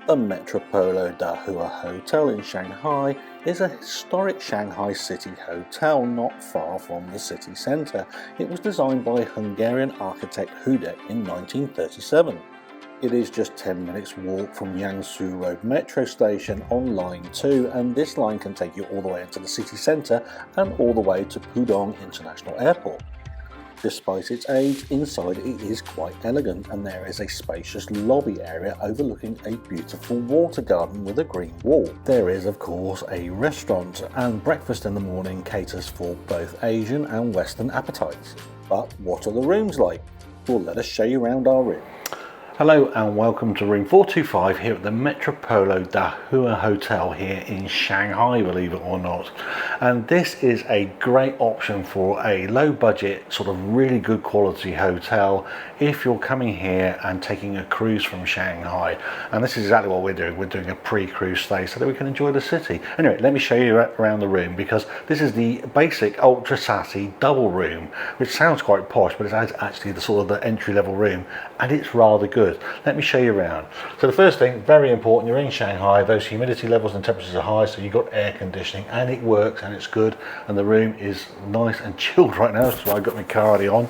The Metropolo Dahua Hotel in Shanghai is a historic Shanghai city hotel not far from the city centre. It was designed by Hungarian architect Hudek in 1937. It is just 10 minutes walk from Yangsu Road metro station on line 2, and this line can take you all the way into the city centre and all the way to Pudong International Airport. Despite its age, inside it is quite elegant, and there is a spacious lobby area overlooking a beautiful water garden with a green wall. There is of course a restaurant, and breakfast in the morning caters for both Asian and Western appetites. But what are the rooms like? Well, let us show you around our room. Hello and welcome to room 425 here at the Metropolo Dahua Hotel here in Shanghai, believe it or not. And this is a great option for a low budget, sort of really good quality hotel if you're coming here and taking a cruise from Shanghai. And this is exactly what we're doing. We're doing a pre-cruise stay so that we can enjoy the city. Anyway, let me show you around the room, because this is the basic ultra sassy double room, which sounds quite posh, but it's actually the sort of the entry level room, and it's rather good. Let me show you around. So the first thing, very important, you're in Shanghai, those humidity levels and temperatures are high, so you've got air conditioning and it works and it's good, and the room is nice and chilled right now, so I've got my cardi on.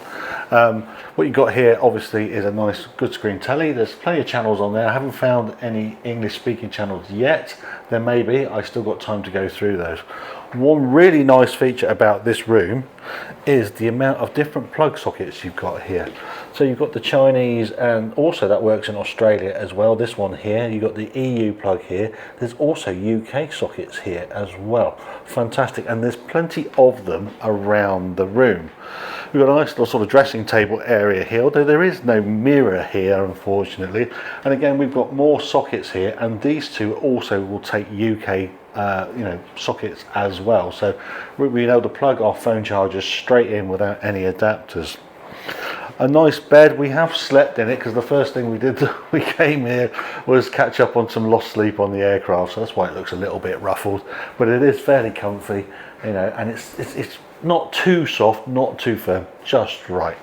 What you've got here obviously is a nice good screen telly. There's plenty of channels on there. I haven't found any English speaking channels yet. There may be, I still got time to go through those. One really nice feature about this room is the amount of different plug sockets you've got here. So you've got the Chinese, and also that works in Australia as well. This one here, you've got the EU plug here. There's also UK sockets here as well. Fantastic, and there's plenty of them around the room. We've got a nice little sort of dressing table area here, although there is no mirror here, unfortunately. And again, we've got more sockets here, and these two also will take UK sockets as well, so we'll be able to plug our phone chargers straight in without any adapters. A nice bed. We have slept in it because the first thing we did when we came here was catch up on some lost sleep on the aircraft, so that's why it looks a little bit ruffled, but it is fairly comfy, and it's not too soft, not too firm, just right.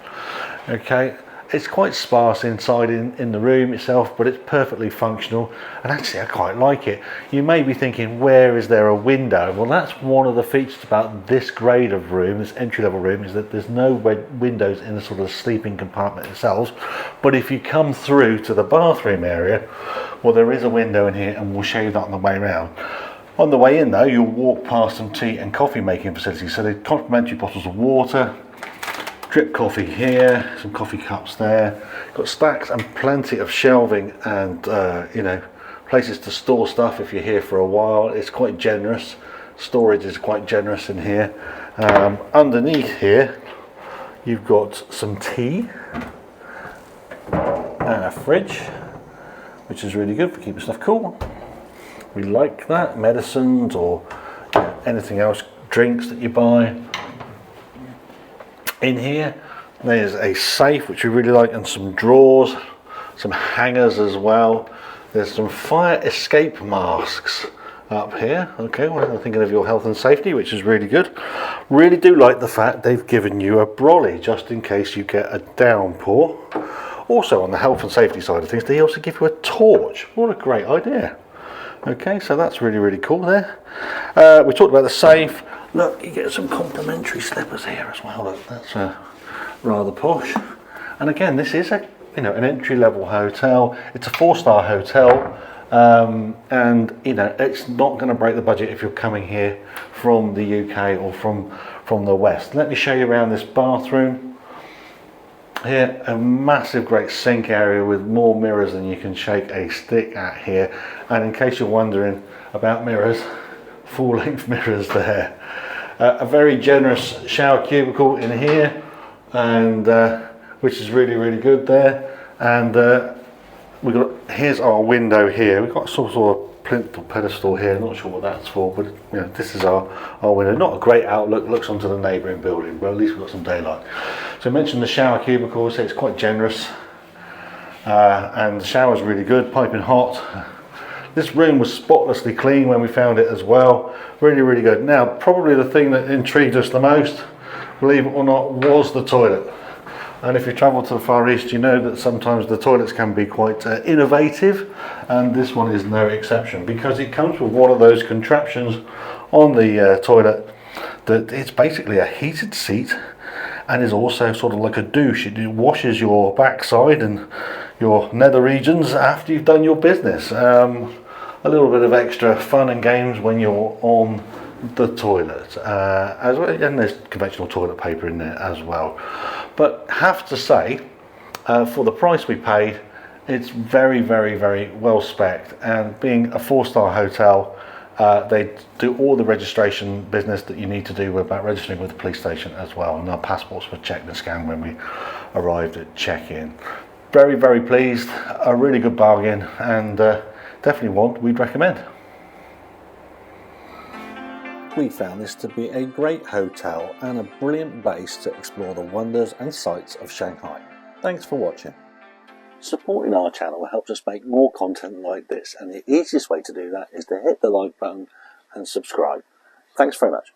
Okay, it's quite sparse inside in the room itself, but it's perfectly functional, and actually I quite like it. You may be thinking, where is there a window? Well, that's one of the features about this grade of room, this entry-level room, is that there's no windows in the sort of sleeping compartment itself. But if you come through to the bathroom area, well, there is a window in here, and we'll show you that on the way around. On the way in though, you'll walk past some tea and coffee making facilities, so they're complimentary bottles of water, drip coffee here, some coffee cups there. Got stacks and plenty of shelving and places to store stuff if you're here for a while. It's quite generous. Storage is quite generous in here. Underneath here you've got some tea and a fridge, which is really good for keeping stuff cool. We like that. Medicines or anything else, drinks that you buy. In here there's a safe, which we really like, and some drawers, some hangers as well. There's some fire escape masks up here. Okay, well, I'm thinking of your health and safety, which is really good. Really do like the fact they've given you a brolly just in case you get a downpour. Also, on the health and safety side of things, they also give you a torch. What a great idea. Okay, so that's really, really cool there. We talked about the safe. Look, you get some complimentary slippers here as well. Look, that's rather posh. And again, this is an entry-level hotel. It's a 4-star hotel, and it's not going to break the budget if you're coming here from the UK or from the West. Let me show you around this bathroom. Here, a massive great sink area with more mirrors than you can shake a stick at here. And in case you're wondering about mirrors, full-length mirrors there. A very generous shower cubicle in here, and which is really, really good there. And here's our window here. We've got some sort of plinth or pedestal here, not sure what that's for, but this is our window. Not a great outlook, looks onto the neighbouring building, but at least we've got some daylight. So I mentioned the shower cubicle, so it's quite generous, and the shower's really good, piping hot. This room was spotlessly clean when we found it as well. Really, really good. Now, probably the thing that intrigued us the most, believe it or not, was the toilet. And if you travel to the Far East, you know that sometimes the toilets can be quite innovative, and this one is no exception, because it comes with one of those contraptions on the toilet that it's basically a heated seat and is also sort of like a douche. It washes your backside and your nether regions after you've done your business. A little bit of extra fun and games when you're on the toilet, as well, and there's conventional toilet paper in there as well. But have to say, for the price we paid, it's very, very, very well spec'd, and being a 4-star hotel, they do all the registration business that you need to do about registering with the police station as well, and our passports were checked and scanned when we arrived at check-in. Very, very pleased, a really good bargain, and definitely one we'd recommend. We found this to be a great hotel and a brilliant base to explore the wonders and sights of Shanghai. Thanks for watching. Supporting our channel helps us make more content like this, and the easiest way to do that is to hit the like button and subscribe. Thanks very much.